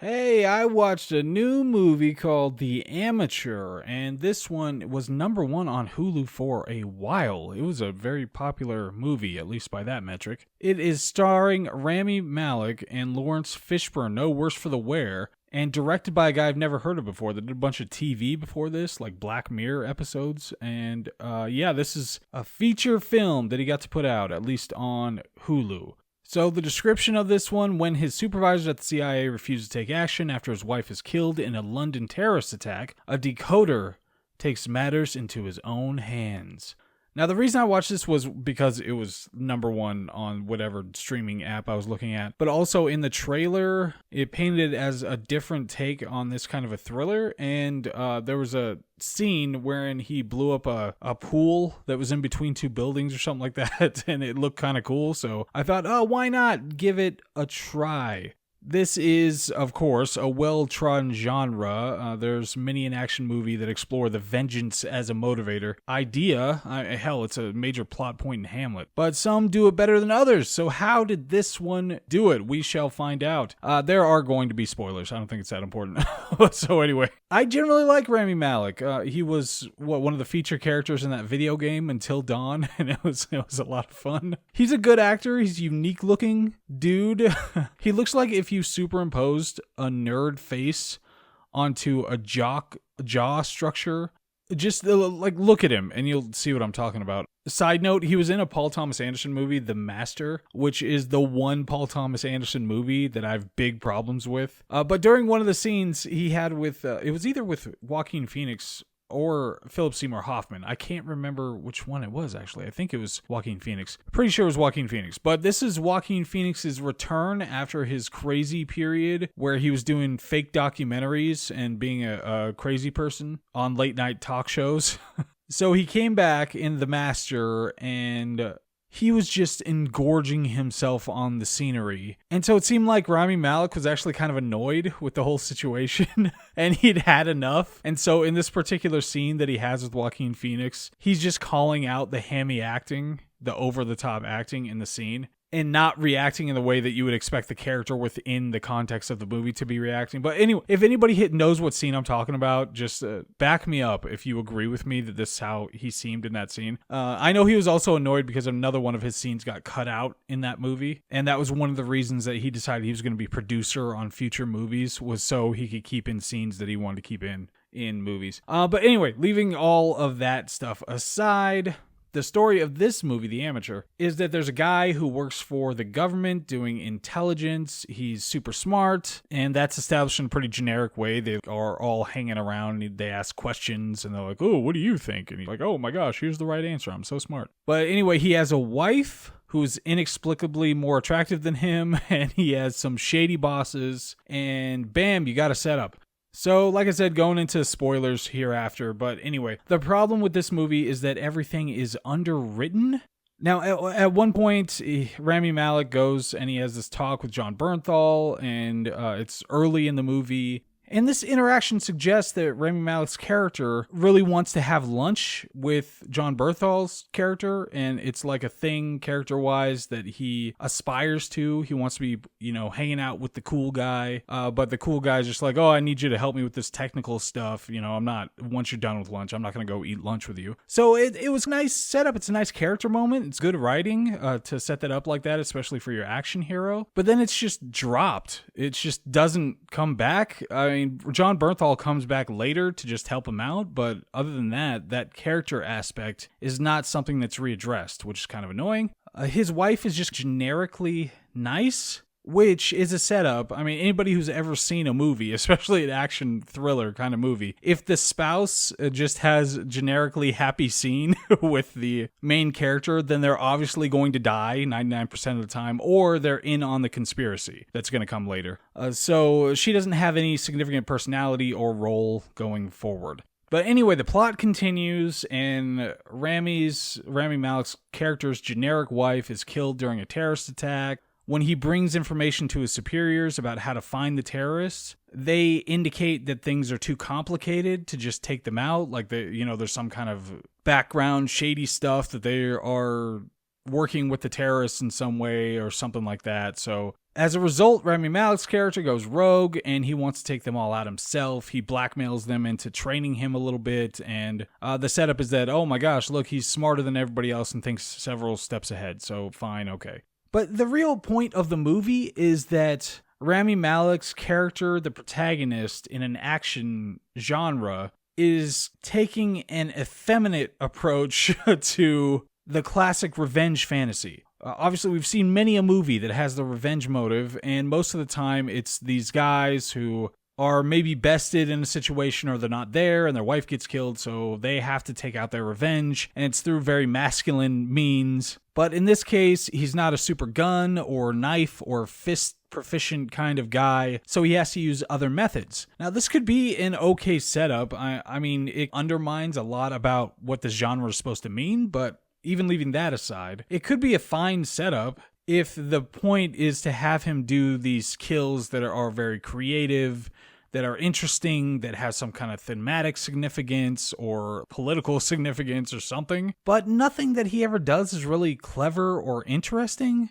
Hey, I watched a new movie called The Amateur, and this one was number one on Hulu for a while. It was a very popular movie, at least by that metric. It is starring Rami Malek and Lawrence Fishburne, no worse for the wear, and directed by a guy I've never heard of before that did a bunch of TV before this, like Black Mirror episodes. And this is a feature film that he got to put out, at least on Hulu. So the description of this one: when his supervisors at the CIA refuse to take action after his wife is killed in a London terrorist attack, a decoder takes matters into his own hands. Now, the reason I watched this was because it was number one on whatever streaming app I was looking at. But also in the trailer, it painted it as a different take on this kind of a thriller. And there was a scene wherein he blew up a pool that was in between two buildings or something like that. And it looked kind of cool. So I thought, why not give it a try? This is, of course, a well-trodden genre. There's many an action movie that explore the vengeance as a motivator idea. Hell, it's a major plot point in Hamlet. But some do it better than others. So how did this one do it? We shall find out. There are going to be spoilers. I don't think it's that important. So anyway, I generally like Rami Malek. He was one of the feature characters in that video game Until Dawn, and it was a lot of fun. He's a good actor. He's a unique-looking dude. He looks like if you superimposed a nerd face onto a jaw structure. Just look at him and you'll see what I'm talking about. Side note, he was in a Paul Thomas Anderson movie, The Master, which is the one Paul Thomas Anderson movie that I have big problems with. But during one of the scenes he had with, it was either with Joaquin Phoenix or Philip Seymour Hoffman. I can't remember which one it was, actually. I think it was Joaquin Phoenix. Pretty sure it was Joaquin Phoenix. But this is Joaquin Phoenix's return after his crazy period where he was doing fake documentaries and being a crazy person on late night talk shows. So he came back in The Master and he was just engorging himself on the scenery. And so it seemed like Rami Malek was actually kind of annoyed with the whole situation and he'd had enough. And so in this particular scene that he has with Joaquin Phoenix, he's just calling out the hammy acting, the over-the-top acting in the scene, and not reacting in the way that you would expect the character within the context of the movie to be reacting. But anyway, if anybody knows what scene I'm talking about, just back me up if you agree with me that this is how he seemed in that scene. I know he was also annoyed because another one of his scenes got cut out in that movie, and that was one of the reasons that he decided he was going to be producer on future movies, was so he could keep in scenes that he wanted to keep in movies. But anyway, leaving all of that stuff aside, the story of this movie, The Amateur, is that there's a guy who works for the government doing intelligence. He's super smart, and that's established in a pretty generic way. They are all hanging around, and they ask questions, and they're like, oh, what do you think? And he's like, oh my gosh, here's the right answer. I'm so smart. But anyway, he has a wife who's inexplicably more attractive than him, and he has some shady bosses, and bam, you got a setup. So, like I said, going into spoilers hereafter, but anyway, the problem with this movie is that everything is underwritten. Now, at one point, Rami Malek goes and he has this talk with John Bernthal, and it's early in the movie. And this interaction suggests that Rami Malek's character really wants to have lunch with John Bernthal's character, and it's like a thing character-wise that he aspires to. He wants to be, hanging out with the cool guy, but the cool guy's just like, oh, I need you to help me with this technical stuff. Once you're done with lunch, I'm not going to go eat lunch with you. So it was a nice setup. It's a nice character moment. It's good writing to set that up like that, especially for your action hero. But then it's just dropped. It just doesn't come back. I mean, John Bernthal comes back later to just help him out, but other than that character aspect is not something that's readdressed, which is kind of annoying. His wife is just generically nice, which is a setup. I mean, anybody who's ever seen a movie, especially an action thriller kind of movie, if the spouse just has generically happy scene with the main character, then they're obviously going to die 99% of the time, or they're in on the conspiracy that's going to come later. So she doesn't have any significant personality or role going forward. But anyway, the plot continues, and Rami Malek's character's generic wife is killed during a terrorist attack. When he brings information to his superiors about how to find the terrorists, they indicate that things are too complicated to just take them out. Like, there's some kind of background shady stuff that they are working with the terrorists in some way or something like that. So as a result, Rami Malek's character goes rogue and he wants to take them all out himself. He blackmails them into training him a little bit. And the setup is that, oh my gosh, look, he's smarter than everybody else and thinks several steps ahead. So fine, okay. But the real point of the movie is that Rami Malek's character, the protagonist in an action genre, is taking an effeminate approach to the classic revenge fantasy. Obviously, we've seen many a movie that has the revenge motive, and most of the time it's these guys who are maybe bested in a situation or they're not there and their wife gets killed, so they have to take out their revenge, and it's through very masculine means. But in this case, he's not a super gun or knife or fist proficient kind of guy, so he has to use other methods. Now, this could be an okay setup. I mean, it undermines a lot about what the genre is supposed to mean, but even leaving that aside, it could be a fine setup if the point is to have him do these kills that are very creative, that are interesting, that have some kind of thematic significance or political significance or something. But nothing that he ever does is really clever or interesting.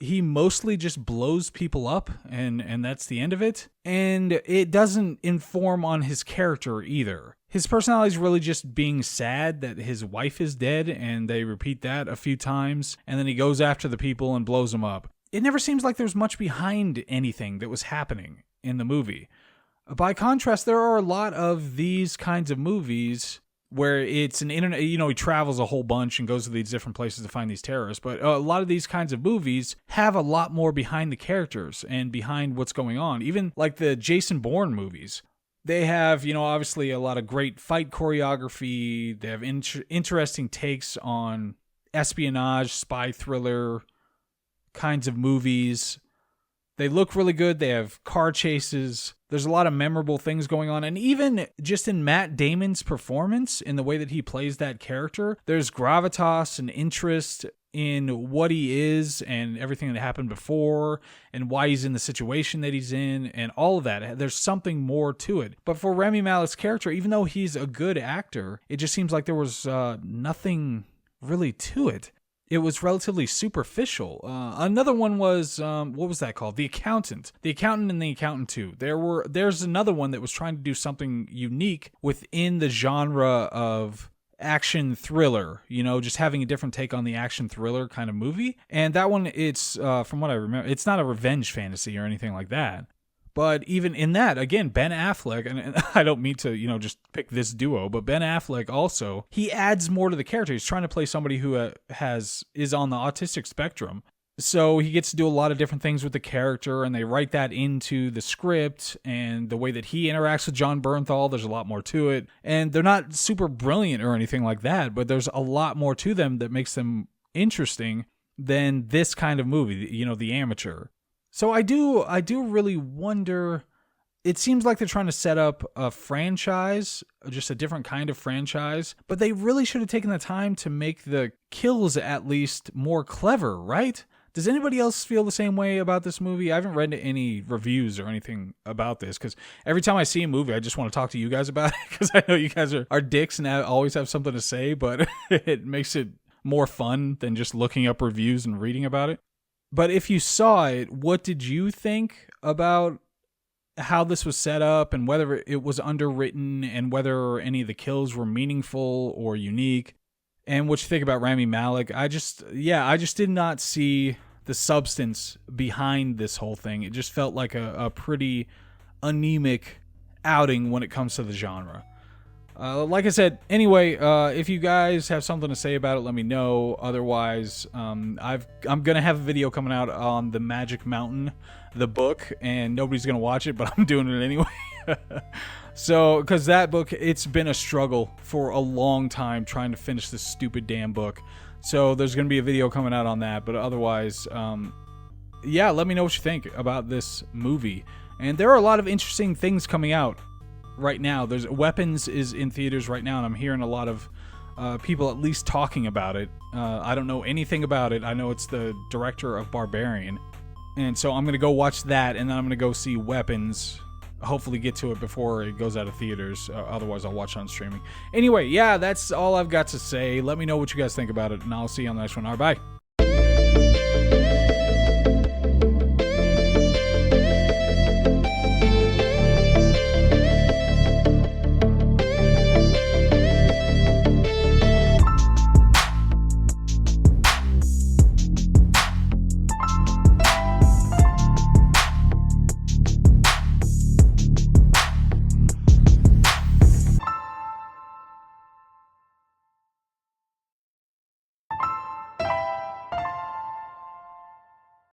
He mostly just blows people up, and that's the end of it. And it doesn't inform on his character either. His personality is really just being sad that his wife is dead, and they repeat that a few times, and then he goes after the people and blows them up. It never seems like there's much behind anything that was happening in the movie. By contrast, there are a lot of these kinds of movies where it's an internet, he travels a whole bunch and goes to these different places to find these terrorists. But a lot of these kinds of movies have a lot more behind the characters and behind what's going on. Even like the Jason Bourne movies. They have, obviously a lot of great fight choreography. They have interesting takes on espionage, spy thriller kinds of movies. They look really good. They have car chases. There's a lot of memorable things going on. And even just in Matt Damon's performance, in the way that he plays that character, there's gravitas and interest in what he is and everything that happened before and why he's in the situation that he's in and all of that. There's something more to it. But for Rami Malek's character, even though he's a good actor, it just seems like there was nothing really to it. It was relatively superficial. Another one was, what was that called? The Accountant. The Accountant and The Accountant 2. There's another one that was trying to do something unique within the genre of action thriller, just having a different take on the action thriller kind of movie. And that one, it's, from what I remember, it's not a revenge fantasy or anything like that. But even in that, again, Ben Affleck, and I don't mean to, just pick this duo, but Ben Affleck also, he adds more to the character. He's trying to play somebody who is on the autistic spectrum. So he gets to do a lot of different things with the character, and they write that into the script, and the way that he interacts with John Bernthal, there's a lot more to it. And they're not super brilliant or anything like that, but there's a lot more to them that makes them interesting than this kind of movie, The Amateur. So I do really wonder, it seems like they're trying to set up a franchise, just a different kind of franchise, but they really should have taken the time to make the kills at least more clever, right? Does anybody else feel the same way about this movie? I haven't read any reviews or anything about this, because every time I see a movie, I just want to talk to you guys about it, because I know you guys are dicks and always have something to say, but it makes it more fun than just looking up reviews and reading about it. But if you saw it, what did you think about how this was set up and whether it was underwritten and whether any of the kills were meaningful or unique? And what you think about Rami Malek? I just did not see the substance behind this whole thing. It just felt like a pretty anemic outing when it comes to the genre. Like I said, anyway, if you guys have something to say about it, let me know. Otherwise, I'm going to have a video coming out on The Magic Mountain, the book, and nobody's going to watch it, but I'm doing it anyway. So, because that book, it's been a struggle for a long time trying to finish this stupid damn book. So there's going to be a video coming out on that, but otherwise, let me know what you think about this movie. And there are a lot of interesting things coming out right now. There's Weapons is in theaters right now, and I'm hearing a lot of people at least talking about it. I don't know anything about it. I know it's the director of Barbarian, and so I'm gonna go watch that, and then I'm gonna go see Weapons. Hopefully get to it before it goes out of theaters. Otherwise I'll watch it on streaming. Anyway, that's all I've got to say. Let me know what you guys think about it, and I'll see you on the next one. All right, bye.